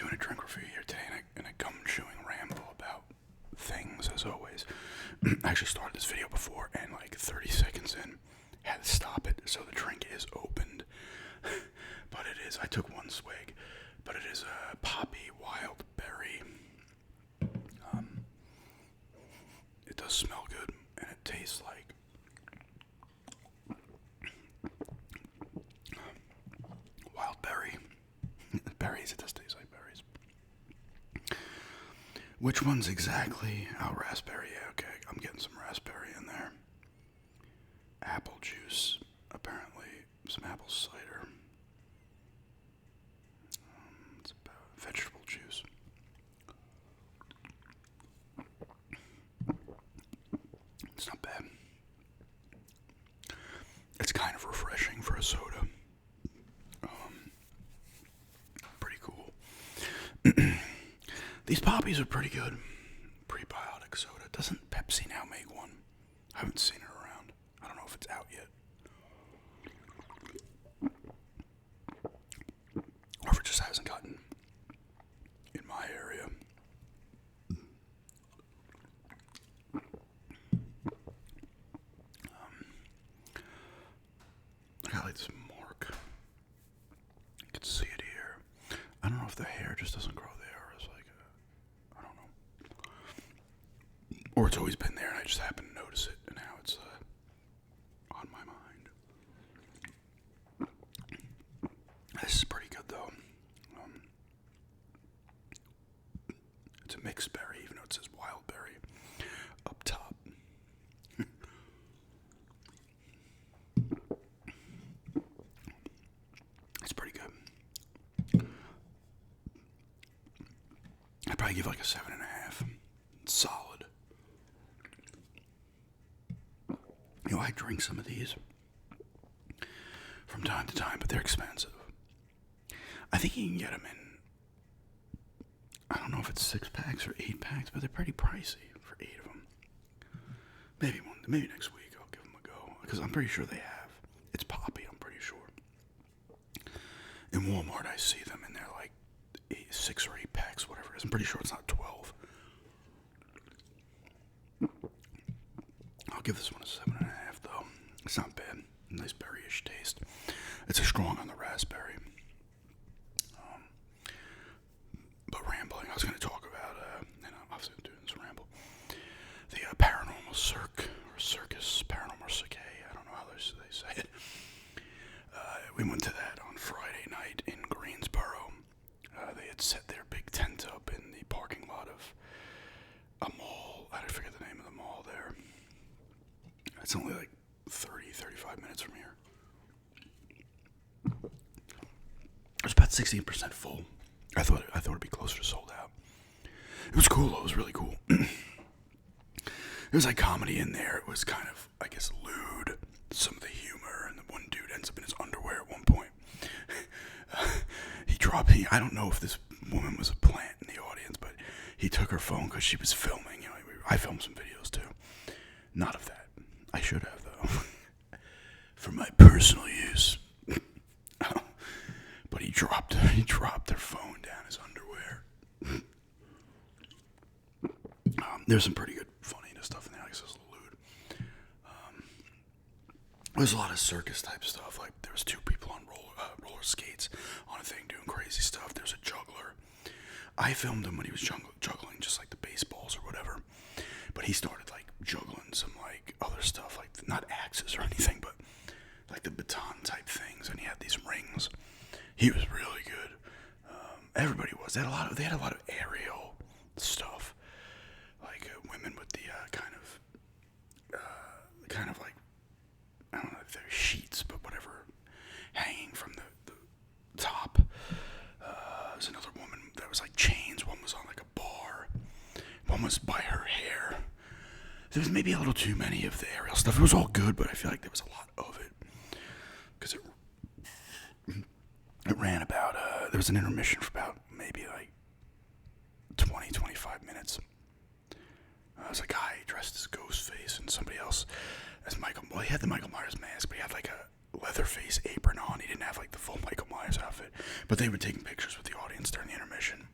doing a drink review here today, and I come chewing ramble about things as always. I actually started this video before, and like 30 seconds in, had to stop it, so the drink is opened. But it is, I took one swig, but it is a Poppi wild berry. It does smell good, and it tastes like wild berry. Berries, it does taste like berries. Which one's exactly? Oh, raspberry, yeah, okay. I'm getting some raspberry in there. Apple juice, apparently. Some apple cider. It's about vegetable juice. It's not bad. It's kind of refreshing for a soda. Pretty cool. These Poppies are pretty good. Prebiotic soda. Doesn't Pepsi now make one? I haven't seen it around. I don't know if it's out yet. Or if it just hasn't gotten in my area. I got like this mark. You can see it here. I don't know if the hair just doesn't grow there, or it's like I don't know. Or it's always been there and I just happen to notice it, and now it's on my mind. This is pretty good though. It's a mixed berry, even though it says wild berry up top. It's pretty good. I'd probably give like a 7.5. It's solid. You know, I drink some of these from time to time, but they're expensive. I think you can get them in, I don't know if it's 6-packs or 8-packs, but they're pretty pricey for 8 of them. Maybe next week I'll give them a go, because I'm pretty sure they have. It's Poppi, I'm pretty sure. In Walmart, I see them, and they're like 6 or 8 packs, whatever it is. I'm pretty sure it's not 12. I'll give this one a 7.5, though. It's not bad. Nice berryish taste. It's a strong on the raspberry. But rambling, I was going to talk about, and obviously I'm doing this ramble, the paranormal circus, paranormal circus, I don't know how they say it. We went to that on Friday night in Greensboro. They had set their big tent up in the parking lot of a mall. I forget the name of the mall there. It's only like 35 minutes from here. It was about 16% full. I thought it'd be closer to sold out. It was cool though. It was really cool. There was like comedy in there. It was kind of, I guess, lewd. Some of the humor, and the one dude ends up in his underwear at one point. I don't know if this woman was a plant in the audience, but he took her phone because she was filming. You know, I filmed some videos too. Not of that. I should have though, for my personal use. But he dropped her phone down his underwear. There's some pretty good funny stuff in there. I guess it was lewd. There's a lot of circus type stuff. Like there was 2 people on roller skates on a thing doing crazy stuff. There's a juggler. I filmed him when he was juggling just like the baseballs or whatever. But he started like juggling some like other stuff, like not axes or anything, but like the baton type things. And he had these rings. He was really good. Everybody was. They had a lot of aerial stuff, like women with the kind of like, I don't know if they're sheets, but whatever, hanging from the top. There's another woman that was like chains. One was on like a bar. One was by her hair. There was maybe a little too many of the aerial stuff. It was all good, but I feel like there was a lot of it because it ran about, there was an intermission for about maybe like 20-25 minutes. There was a guy dressed as Ghostface and somebody else as Michael. Well, he had the Michael Myers mask, but he had like a Leatherface apron on. He didn't have like the full Michael Myers outfit. But they were taking pictures with the audience during the intermission.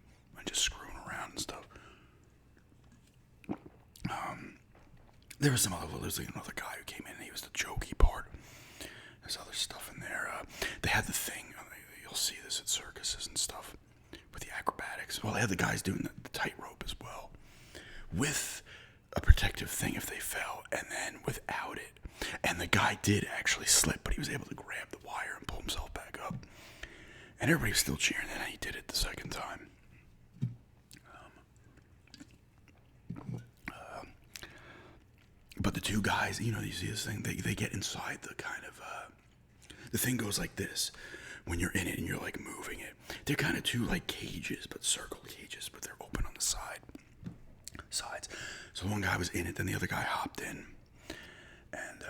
there was there's like another guy who came in and he was the jokey part. There's other stuff in there. They had the thing, you'll see this at circuses and stuff, with the acrobatics. Well, they had the guys doing the tightrope as well, with a protective thing if they fell, and then without it. And the guy did actually slip, but he was able to grab the wire and pull himself back up. And everybody was still cheering, and he did it the second time. But the two guys, you see this thing, they get inside the kind of, the thing goes like this when you're in it and you're like moving it. They're kind of two like cages, but circle cages, but they're open on the sides. So one guy was in it, then the other guy hopped in, and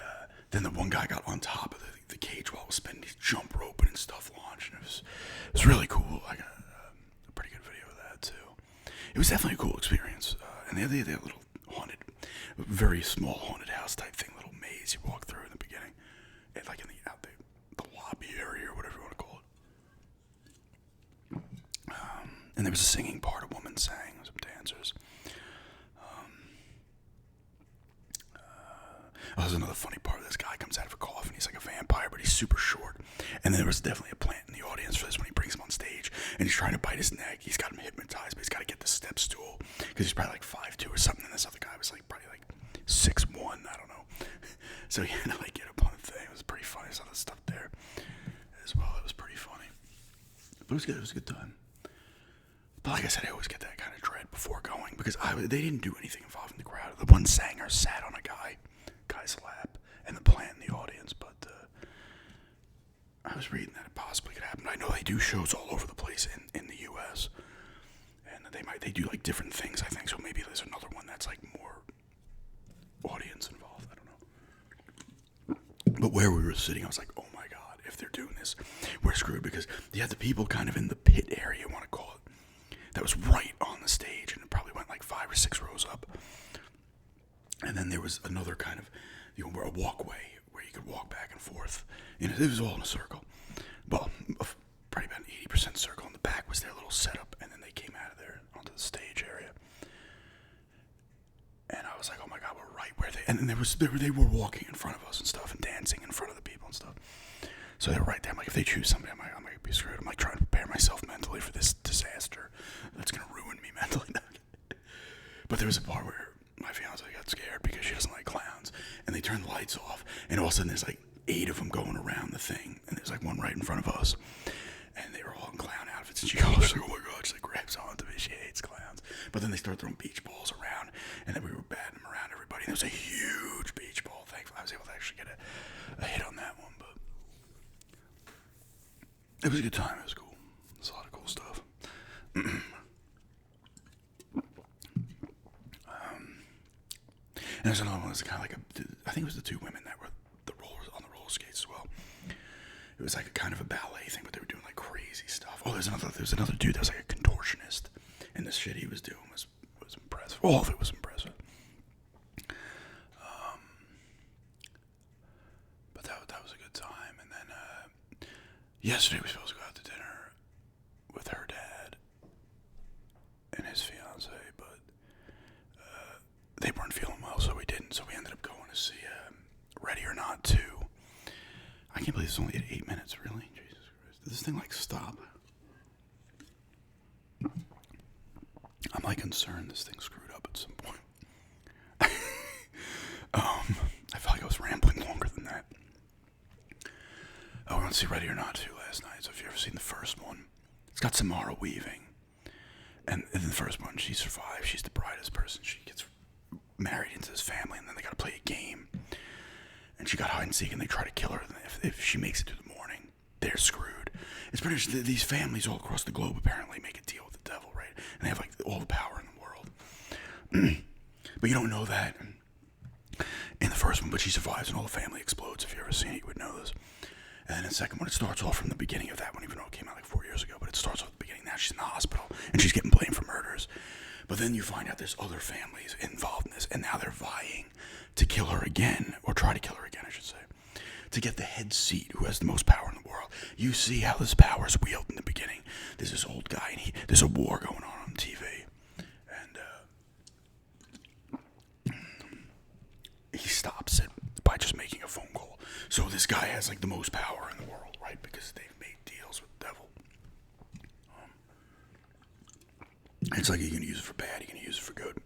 then the one guy got on top of the cage while it was spinning. These jump roping and stuff launched, and it was really cool. I got a pretty good video of that too. It was definitely a cool experience, and they had a little haunted, very small haunted house type thing, little maze you walk through in the beginning, and like in the lobby area or whatever you want to call it. And there was a singing part. A woman sang, some dancers. There's another funny part. This guy comes out of a coffin. He's like a vampire, but he's super short. And then there was definitely a plant in the audience for this when he brings him on stage, and he's trying to bite his neck. He's got him hypnotized, but he's got to get the step stool because he's probably like 5'2" or something. And this other guy was like probably like 6'1". I don't know. So he had to like get up on the thing. It was pretty funny. There's other stuff there as well. It was pretty funny. But it was good. It was a good time. But like I said, I always get that kind of dread before going because they didn't do anything involving the crowd. The one singer sat on a guy's lap and the plant in the audience, but I was reading that it possibly could happen. I know they do shows all over the place in the U.S. and they do like different things, I think, so maybe there's another one that's like more audience involved. I don't know. But where we were sitting, I was like, oh my god, if they're doing this, we're screwed, because you had the people kind of in the pit area, you want to call it, that was right on the stage, and it probably went like 5 or 6 rows up. And then there was another kind of, a walkway where you could walk back and forth. It was all in a circle. Well, probably about an 80% circle. In the back was their little setup, and then they came out of there onto the stage area. And I was like, oh my god, we're right where they... And then they were walking in front of us and stuff, and dancing in front of the people and stuff. So they were right there. I'm like, if they choose somebody, I might be screwed. I'm like trying to prepare myself mentally for this disaster that's going to ruin me mentally. But there was a part where my fiance got scared because she doesn't like clowns, and they turned the lights off, and all of a sudden there's like 8 of them going around the thing, and there's like one right in front of us, and they were all in clown outfits, and she goes, oh my god, she like grabs onto me, she hates clowns. But then they start throwing beach balls around, and then we were batting them around everybody, and there was a huge beach ball. Thankfully I was able to actually get a hit on that one, but it was a good time. It was cool. There's a lot of cool stuff. And there's another one that's kind of like I think it was the 2 women that were on the roller skates as well. It was like a kind of a ballet thing, but they were doing like crazy stuff. Oh, there's another dude that was like a contortionist, and the shit he was doing was impressive. All of it was impressive. But that was a good time. And then yesterday we were supposed to go out to dinner with her dad and his fiance, but they weren't feeling well, so we didn't. So we ended up going to see Ready or Not 2. I can't believe it's only at 8 minutes, really. Jesus Christ. Did this thing like stop? I'm like concerned this thing screwed up at some point. I felt like I was rambling longer than that. Oh, we went to see Ready or Not 2 last night. So if you've ever seen the first one, it's got Samara Weaving. And in the first one, she survives. She's the brightest person. She gets married into this family, and then they got to play a game. And she got hide and seek, and they try to kill her. And if she makes it to the morning, they're screwed. It's pretty much these families all across the globe apparently make a deal with the devil, right? And they have like all the power in the world. But you don't know that in the first one. But she survives, and all the family explodes. If you've ever seen it, you would know this. And then in the second one, it starts off from the beginning of that one, even though it came out like 4 years ago. But it starts off at the beginning. Now she's in the hospital, and she's getting blamed for murders. But then you find out there's other families involved in this, and now they're vying to kill her again, or try to kill her again, I should say, to get the head seat, who has the most power in the world. You see how this power is wielded in the beginning. There's this old guy, and there's a war going on TV, and has like the most power in the world, right? Because they've made deals with the devil. It's like, you can use it for bad, you can use it for good.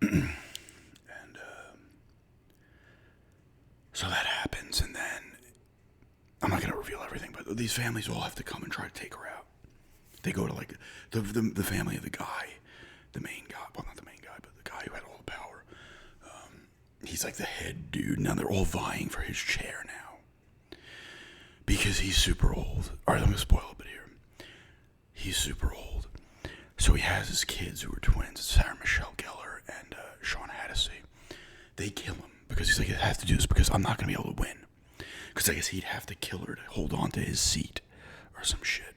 And so that happens, and then I'm not gonna reveal everything, but these families all have to come and try to take her out. They go to like the family of the guy, the main guy. Well, not the main guy, but the guy who had all the power. He's like the head dude. Now they're all vying for his chair now because he's super old. All right, I'm gonna spoil a bit here. He's super old, so he has his kids who are twins, Sarah Michelle Gellar and Sean Hattasey. They kill him because he's like, I have to do this because I'm not gonna be able to win. Because I guess he'd have to kill her to hold on to his seat or some shit.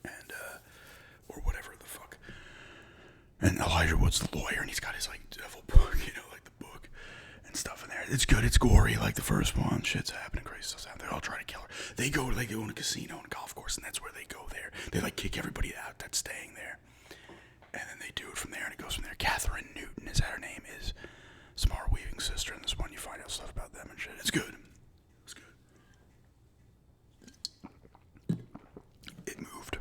And, or whatever the fuck. And Elijah Wood's the lawyer, and he's got his, like, devil book, you know, like the book and stuff in there. It's good, it's gory, like the first one. Shit's happening, crazy stuff's happening. They all try to kill her. They go in a casino and a golf course, and that's where they go there. They, like, kick everybody out that's staying there. And then they do it from there, and it goes from there. Catherine Newton is that her name is. Samara Weaving's sister in this one. You find out stuff about them and shit. It's good. It's good. It moved.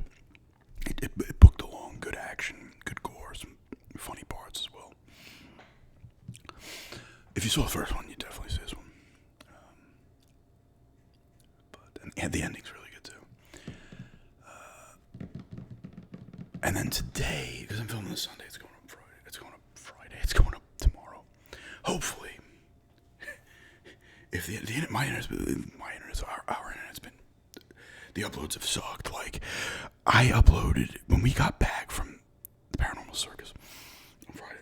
It booked along. Good action, good gore, some funny parts as well. If you saw the first one, you'd definitely see this one. And the ending's really good too. And then today, because I'm filming this Sunday, it's going up Friday. It's going up tomorrow. Hopefully. If our internet's been, the uploads have sucked. Like, I uploaded when we got back from the Paranormal Circus on Friday.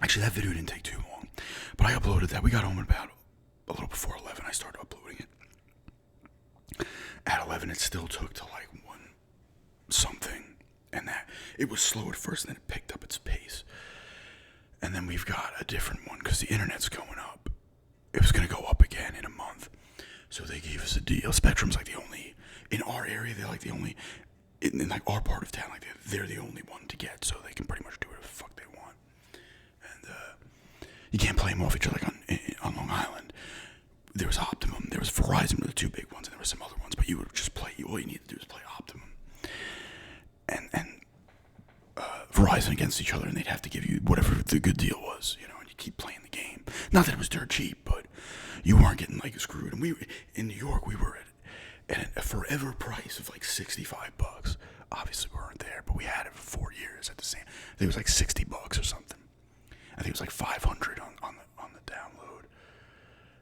Actually, that video didn't take too long, but I uploaded that. We got home at about a little before 11. I started uploading it. At 11, it still took to like 1 something, and that it was slow at first, and then it picked up its pace. And then we've got a different one because the internet's going up. It was going to go up again in a month. So they gave us a deal. Spectrum's like the only, in our area, they're like the only, in like our part of town, like they're the only one to get, so they can pretty much do whatever the fuck they want. And you can't play them off each other like on Long Island. There was Optimum, there was Verizon, were the two big ones, and there were some other ones, but you would just play, all you needed to do is play Optimum. And Verizon against each other, and they'd have to give you whatever the good deal was, you know, and you keep playing the game. Not that it was dirt cheap, but you weren't getting like screwed. And in New York, we were at a forever price of like $65. Obviously, we weren't there, but we had it for 4 years at the same. I think it was like $60 or something. I think it was like $500 on the download,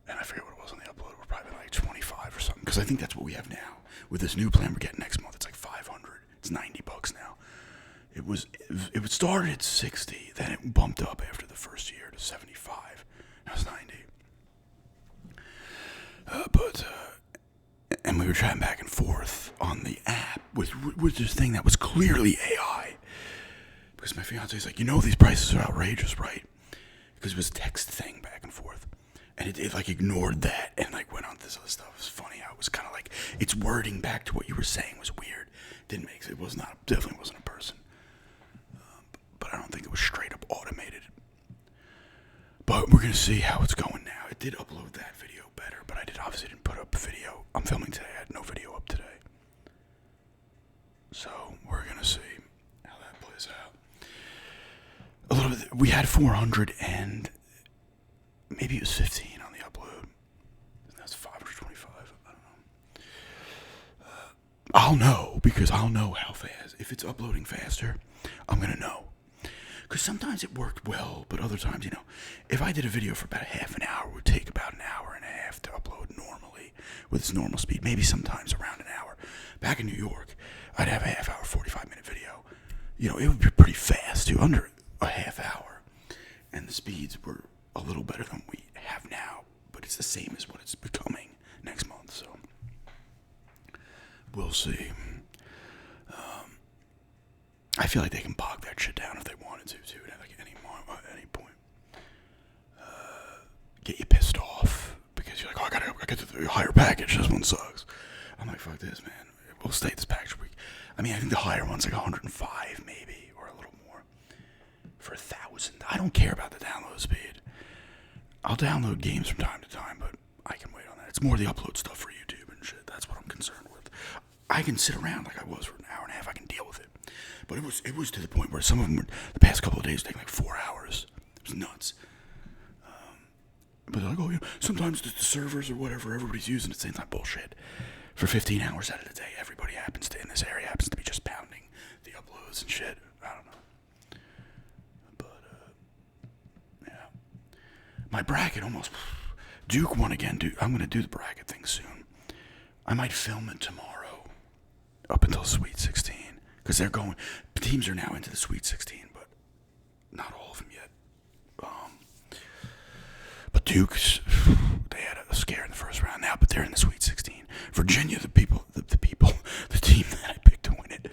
and I forget what it was on the upload. We're probably like $25 or something, because I think that's what we have now with this new plan we're getting next month. It's like $500. It's $90 now. It started at 60, then it bumped up after the first year to 75. Now it's 90. And we were chatting back and forth on the app with this thing that was clearly AI. Because my fiance's like, you know, these prices are outrageous, right? Because it was a text thing back and forth. And it like ignored that and like went on to this other stuff. It was funny how it was kind of like, its wording back to what you were saying was weird. Didn't make sense. It was not, definitely wasn't a person. But I don't think it was straight up automated. But we're going to see how it's going now. It did upload that video better, but I obviously didn't put up a video. I'm filming today. I had no video up today. So we're going to see how that plays out. A little bit. We had 400 and maybe it was 15 on the upload. That's 525. I don't know. I'll know because I'll know how fast. If it's uploading faster, I'm going to know. Because sometimes it worked well, but other times, you know, if I did a video for about half an hour, it would take about an hour and a half to upload normally with its normal speed. Maybe sometimes around an hour. Back in New York, I'd have a half hour, 45-minute video. You know, it would be pretty fast, too, under a half hour. And the speeds were a little better than we have now, but it's the same as what it's becoming next month, so we'll see. I feel like they can bog that shit down if they wanted to, too, at like any point. Get you pissed off because you're like, oh, I gotta get to the higher package. This one sucks. I'm like, fuck this, man. We'll stay at this package. I mean, I think the higher one's like 105, maybe, or a little more for 1,000. I don't care about the download speed. I'll download games from time to time, but I can wait on that. It's more the upload stuff for YouTube and shit. That's what I'm concerned with. I can sit around like I was for an hour and a half. I can deal with it. But it was to the point where some of them were, the past couple of days take like 4 hours. It was nuts. But they're like, oh, yeah, sometimes the servers or whatever everybody's using at the same time. Bullshit. For 15 hours out of the day, everybody happens to, in this area, happens to be just pounding the uploads and shit. I don't know. But, yeah. My bracket almost... Duke won again, dude. I'm going to do the bracket thing soon. I might film it tomorrow. Up until Sweet 16. Because they're going... Teams are now into the Sweet 16, but not all of them yet. But Duke's... They had a scare in the first round now, but they're in the Sweet 16. Virginia, the team that I picked to win it,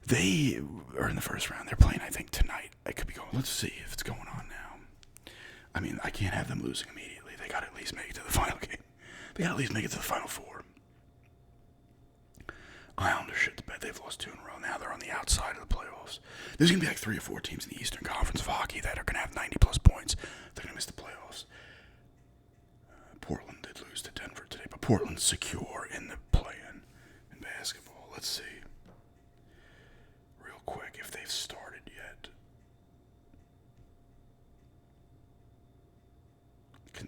they are in the first round. They're playing, I think, tonight. I could be going... Let's see if it's going on now. I mean, I can't have them losing immediately. They got to at least make it to the final game. They got to at least make it to the Final Four. Islanders shit the bed. They've lost 2 in a row. Now they're on the outside of the playoffs. There's going to be like 3 or 4 teams in the Eastern Conference of Hockey that are going to have 90-plus points. They're going to miss the playoffs. Portland did lose to Denver today, but Portland's secure in the play-in in basketball. Let's see. Real quick, if they've started yet.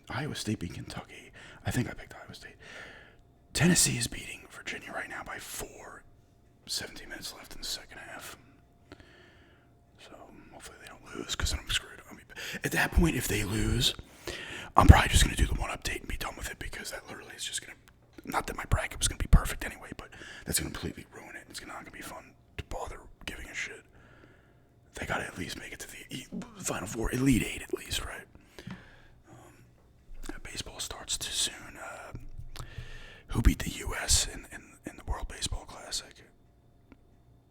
Iowa State beat Kentucky. I think I picked Iowa State. Tennessee is beating Virginia right now by 4. 17 minutes left in the second half. So hopefully they don't lose, because then I'm screwed. I mean, at that point, if they lose, I'm probably just going to do the one update and be done with it, because that literally is just going to... Not that my bracket was going to be perfect anyway, but that's going to completely ruin it. It's not going to be fun to bother giving a shit. They got to at least make it to the Final Four, Elite 8 at least, right? Baseball starts too soon. Who beat the U.S. in the World Baseball Classic?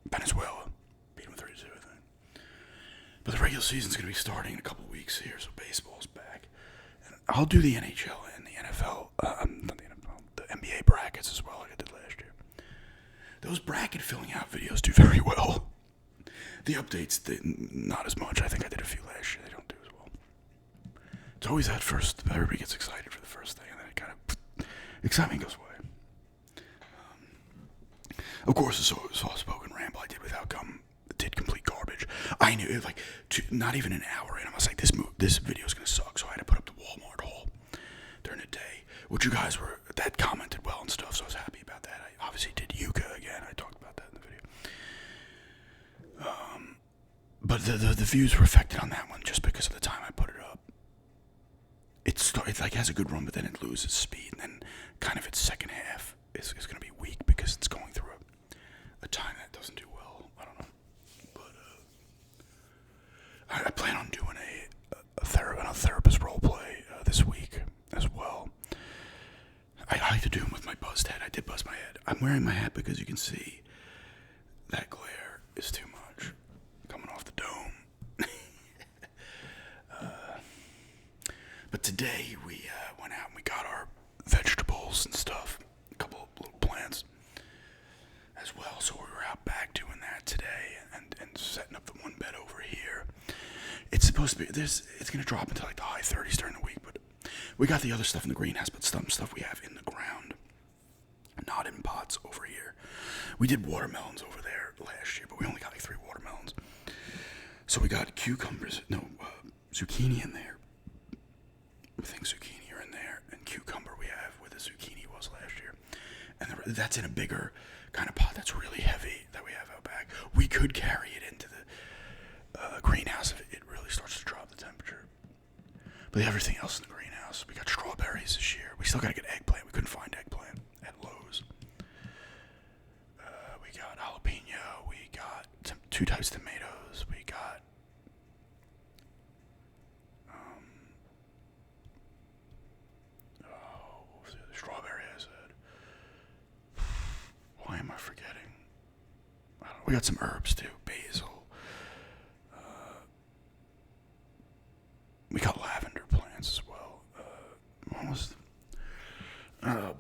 Venezuela. Beat them 3-2, I think. But the regular season's going to be starting in a couple weeks here, so baseball's back. And I'll do the NHL and the NFL, not the NFL, the NBA brackets as well, like I did last year. Those bracket filling out videos do very well. The updates, not as much. I think I did a few last year. They don't do as well. It's always that first, everybody gets excited for the first thing, and then it kind of, excitement goes away. Of course, the soft-spoken ramble I did with Outcome did complete garbage. I knew, like, not even an hour in, I was like, this video is going to suck, so I had to put up the Walmart haul during the day, which you guys that commented well and stuff, so I was happy about that. I obviously did Yucca again. I talked about that in the video. But the views were affected on that one just because of the time I put it up. It like has a good run, but then it loses speed, and then kind of its second half is going to be weak because it's going through a time that doesn't do well. I don't know, but I plan on doing a therapist role play this week as well. I like to do them with my buzzed head. I did buzz my head. I'm wearing my hat because you can see that glare is too much coming off the dome. But today we went out and we got our vegetables and stuff, a couple of little plants as well. So we were out back doing that today and setting up the one bed over here. It's supposed to be it's going to drop into like the high 30s during the week, but we got the other stuff in the greenhouse, but some stuff we have in the ground, not in pots over here. We did watermelons over there last year, but we only got like 3 watermelons. So we got zucchini in there. I think zucchini are in there, and cucumber we have where the zucchini was last year. And that's in a bigger kind of pot that's really heavy that we have out back. We could carry it into the greenhouse if it really starts to drop the temperature. But everything else in the greenhouse, we got strawberries this year. We still got to get eggplant. We couldn't find eggplant at Lowe's. We got jalapeno. We got 2 types of tomatoes. We got what was the other strawberry I said? Why am I forgetting? I don't know. We got some herbs too. Basil. We got lavender plants as well. What was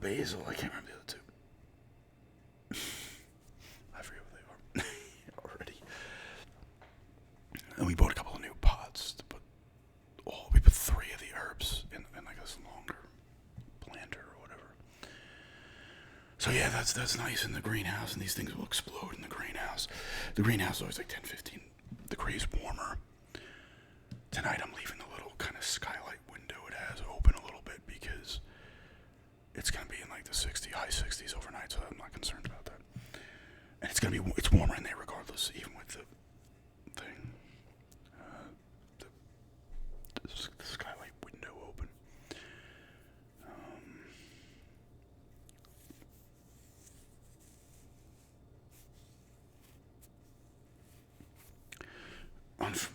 basil? I can't remember the other 2. I forget what they are already. And we bought a couple of new pots to put. We put 3 of the herbs in So yeah, that's nice in the greenhouse, and these things will explode in the greenhouse. The greenhouse is always like 10, 15 degrees warmer. Tonight I'm leaving the little kind of skylight window it has open a little bit because it's gonna be in like the high 60s overnight, so I'm not concerned about that. And it's warmer in there regardless, even with the thing, the skylight window open.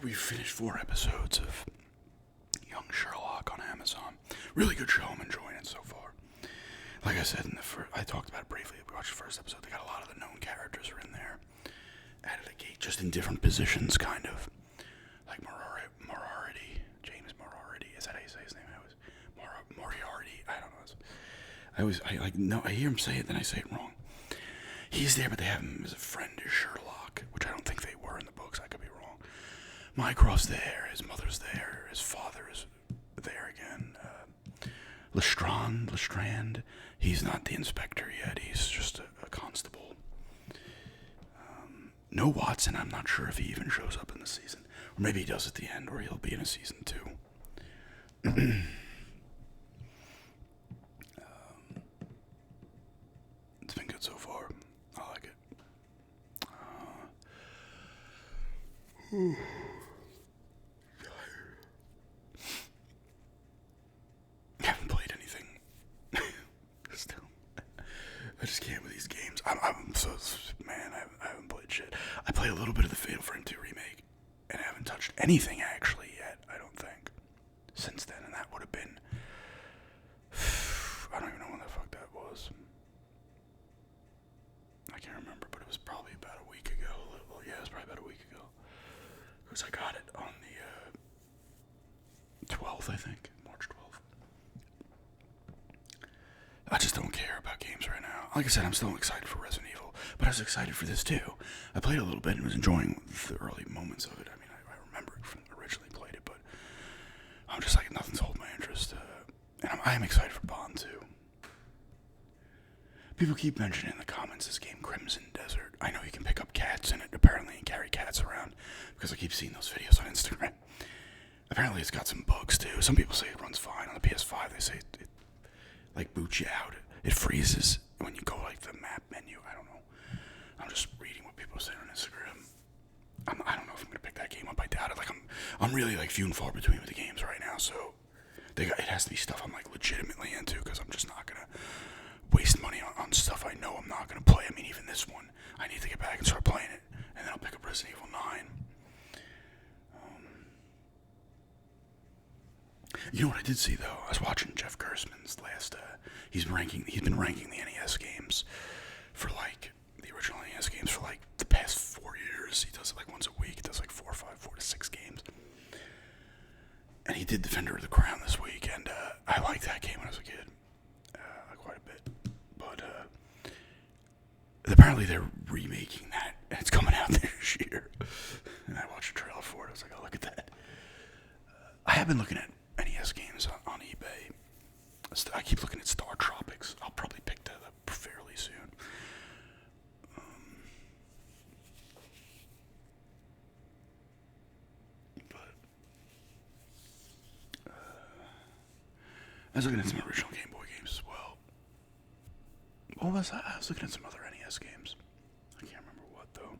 We finished 4 episodes of Young Sherlock on Amazon. Really good show. I'm enjoying it so far. Like I said I talked about it briefly. We watched the first episode. They got a lot of the known characters are in there. Out of the gate, just in different positions, kind of. Like Moriarty. James Moriarty. Is that how you say his name? Moriarty. I don't know. I hear him say it, then I say it wrong. He's there, but they have him as a friend as Sherlock, which I don't think they were in the books. I could be wrong. Mycroft's there, his mother's there, his father is there again. Lestrand, he's not the inspector yet, he's just a constable. No Watson, I'm not sure if he even shows up in the season. Or maybe he does at the end, or he'll be in a season 2. It's been good so far. I like it. Haven't played anything. Still, I just can't with these games. I'm so man. I haven't played shit. I played a little bit of the Fatal Frame 2 remake, and I haven't touched anything actually yet. I don't think since then, and that would have been. I don't even know when the fuck that was. I can't remember, but it was probably about a week ago. Yeah, it was probably about a week ago. Because I got it on the 12th, I think. March 12th. I just don't care about games right now. Like I said, I'm still excited for Resident Evil, but I was excited for this too. I played a little bit and was enjoying the early moments of it. I mean, I remember it from originally played it, but I'm just like, nothing's holding my interest. And I'm excited for Bond too. People keep mentioning in the comments this game, Crimson Desert. I know you can pick up cats in it, apparently, and carry cats around, because I keep seeing those videos on Instagram. Apparently it's got some bugs too. Some people say it runs fine. On the PS5, they say it like boots you out. It freezes when you go like the map menu. I don't know. I'm just reading what people say on Instagram. I don't know if I'm gonna pick that game up. I doubt it. Like I'm really like few and far between with the games right now. So it has to be stuff I'm like legitimately into, because I'm just not gonna waste money on stuff I know I'm not gonna play. I mean, even this one, I need to get back and start playing it, and then I'll pick up Resident Evil 9. You know what I did see though? I was watching Jeff Gerstmann's last. He's been ranking the NES games for like the original NES games for like the past 4 years. He does it like once a week. He does like 4 to 6 games. And he did Defender of the Crown this week, and I liked that game when I was a kid, quite a bit. But apparently they're remaking that, and it's coming out this year. And I watched a trailer for it. I was like, oh, look at that. I have been looking at NES games on eBay. I keep looking at Star Tropics. I'll probably pick that up fairly soon. I was looking at some original Game Boy games as well. What was that? I was looking at some other NES games. I can't remember what though.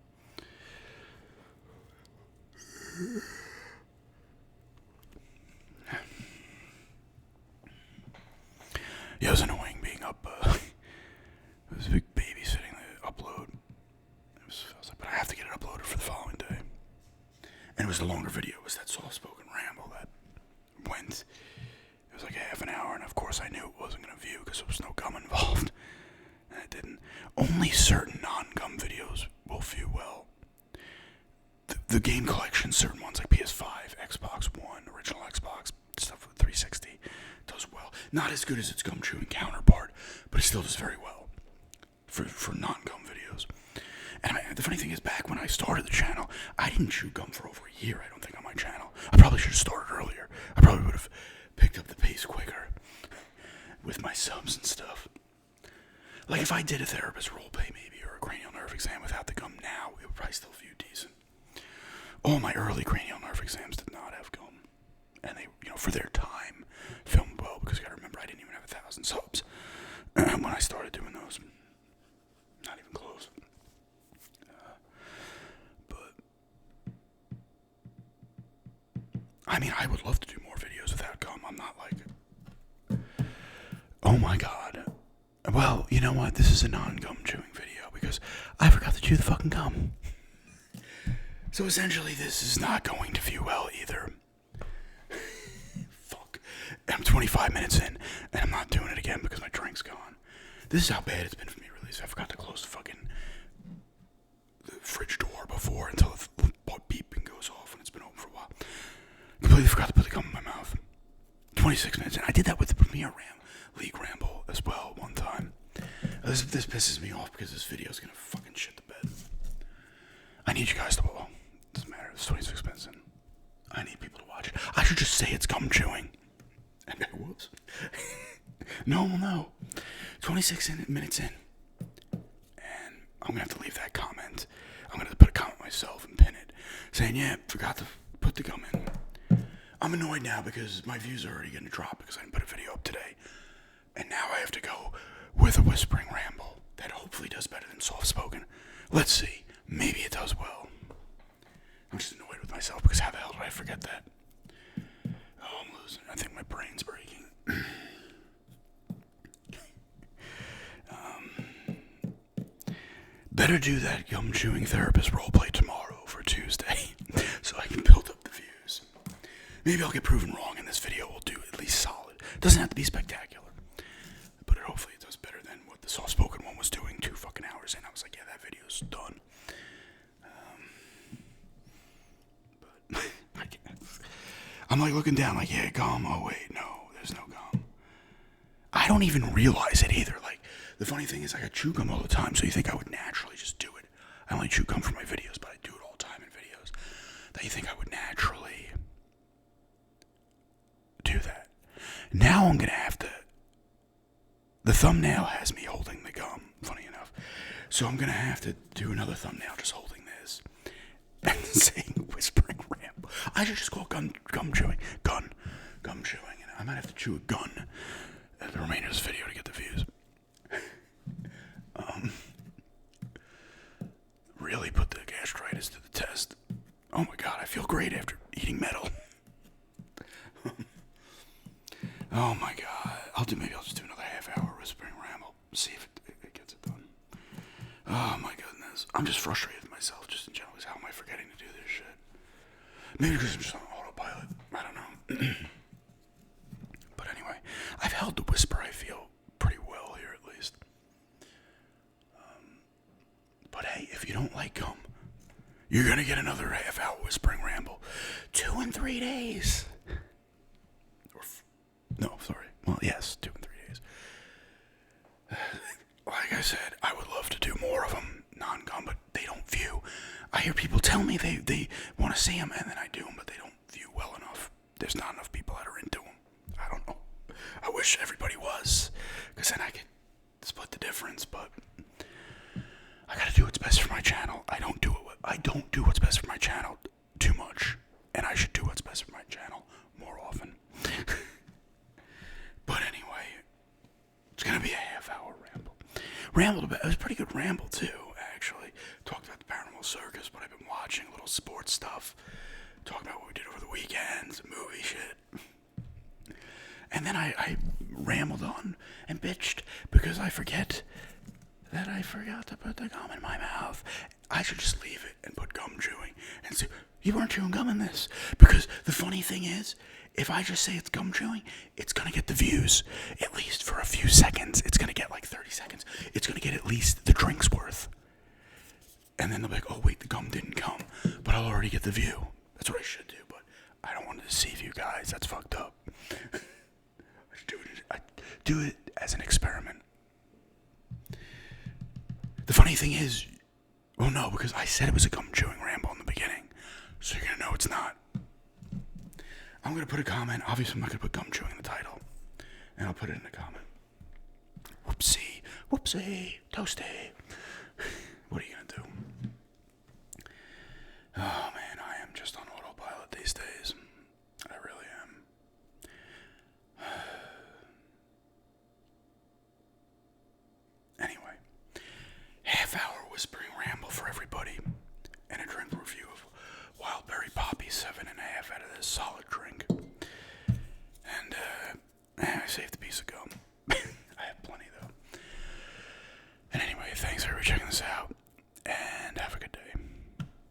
Yeah, it was annoying being up. It was a big babysitting the upload. I was like, but I have to get it uploaded for the following day. And it was the longer video. It was that soft-spoken ramble that went. It was like a half an hour, and of course I knew it wasn't going to view because there was no gum involved. And it didn't. Only certain non-gum videos will view well. The game collection, certain ones like PS5, Xbox One, original Xbox, stuff with 360, does well. Not as good as its gum chewing counterpart, but it still does very well for non-gum videos. And the funny thing is, back when I started the channel, I didn't chew gum for over a year, I don't think, on my channel. I probably should have started earlier. I probably would have picked up the pace quicker with my subs and stuff. Like, if I did a therapist roleplay, maybe, or a cranial nerve exam without the gum now, it would probably still feel decent. All my early cranial nerve exams did not have gum. And they, for their time, filmed well, because you gotta remember, I didn't even have 1,000 subs when I started doing those. Not even close. But, I mean, I would love to do more videos without gum. I'm not like, oh my god. Well, you know what? This is a non-gum chewing video because I forgot to chew the fucking gum. So essentially, this is not going to view well either. Fuck. I'm 25 minutes in, and I'm not doing it again because my drink's gone. This is how bad it's been for me, really. I forgot to close the fridge door before until the beeping goes off, and it's been open for a while. Completely forgot to put the gum in my mouth. 26 minutes in. I did that with the Premier League Ramble as well one time. This pisses me off because this video is gonna fucking shit the bed. I need you guys to, well, doesn't matter. It's 26 minutes in. I need people to watch it. I should just say it's gum chewing. And whoops. No one will know. 26 minutes in. And I'm gonna have to leave that comment. I'm gonna put a comment myself and pin it, saying, yeah, forgot to put the gum in. I'm annoyed now because my views are already gonna drop because I didn't put a video up today. And now I have to go with a whispering ramble that hopefully does better than soft-spoken. Let's see. Maybe it does well. I'm just annoyed with myself because how the hell did I forget that? Oh, I'm losing. I think my brain's breaking. Better do that gum chewing therapist roleplay tomorrow for Tuesday so I can build up the views. Maybe I'll get proven wrong and this video will do at least solid. Doesn't have to be spectacular. But hopefully it does better than what the soft-spoken one was doing 2 fucking hours in. I was like, yeah, that video's done. But I can't. I'm like looking down like, yeah, gum. Oh, wait, no, there's no gum. I don't even realize it either. Like, the funny thing is, I chew gum all the time, so you think I would naturally just do it. I only chew gum for my videos, but I do it all the time in videos. That you think I would naturally do that. Now I'm going to have to. The thumbnail has me holding the gum, funny enough. So I'm going to have to do another thumbnail just holding this. And saying whispering ramble. I should just call gum chewing. Gum chewing. And I might have to chew a gun at the remainder of this video to get the views. Really put the gastritis to the test. Oh my god, I feel great after eating metal. Oh my god. Maybe I'll just do another half-hour whispering ramble. See if it gets it done. Oh my goodness. I'm just frustrated with myself, just in general. How am I forgetting to do this shit? Maybe because I'm just on autopilot. I don't know. But anyway, I've held the whisper, I feel, pretty well here at least. But hey, if you don't like gum, you're gonna get another half-hour whispering ramble. 2 and 3 days. No, sorry. Well, yes, 2 and 3 days. Like I said, I would love to do more of them, non-gum, but they don't view. I hear people tell me they want to see them, and then I do them, but they don't view well enough. There's not enough people that are into them. I don't know. I wish everybody was, because then I could split the difference, but I gotta do what's best for my channel. I don't do what's best for my channel too much, and I should do what's best for my channel more often. But anyway, it's gonna be a half-hour ramble. It was a pretty good ramble too, actually. Talked about the Paranormal Circus, what I've been watching, a little sports stuff. Talked about what we did over the weekends, movie shit. And then I rambled on and bitched because I forgot to put the gum in my mouth. I should just leave it and put gum chewing and say, you weren't chewing gum in this. Because the funny thing is, if I just say it's gum chewing, it's going to get the views, at least for a few seconds. It's going to get like 30 seconds. It's going to get at least the drink's worth. And then they'll be like, oh wait, the gum didn't come, but I'll already get the view. That's what I should do, but I don't want to deceive you guys. That's fucked up. I do it as an experiment. The funny thing is, well, no, because I said it was a gum chewing ramble in the beginning, so you're gonna know it's not. I'm gonna put a comment. Obviously, I'm not gonna put gum chewing in the title, and I'll put it in the comment. Whoopsie. Whoopsie, toasty. What are you gonna do? Oh man, I am just on autopilot these days. I really am. Anyway, half-hour whispering ramble for everybody, and a drink review of Wildberry Poppi, 7.5 out of this solid drink.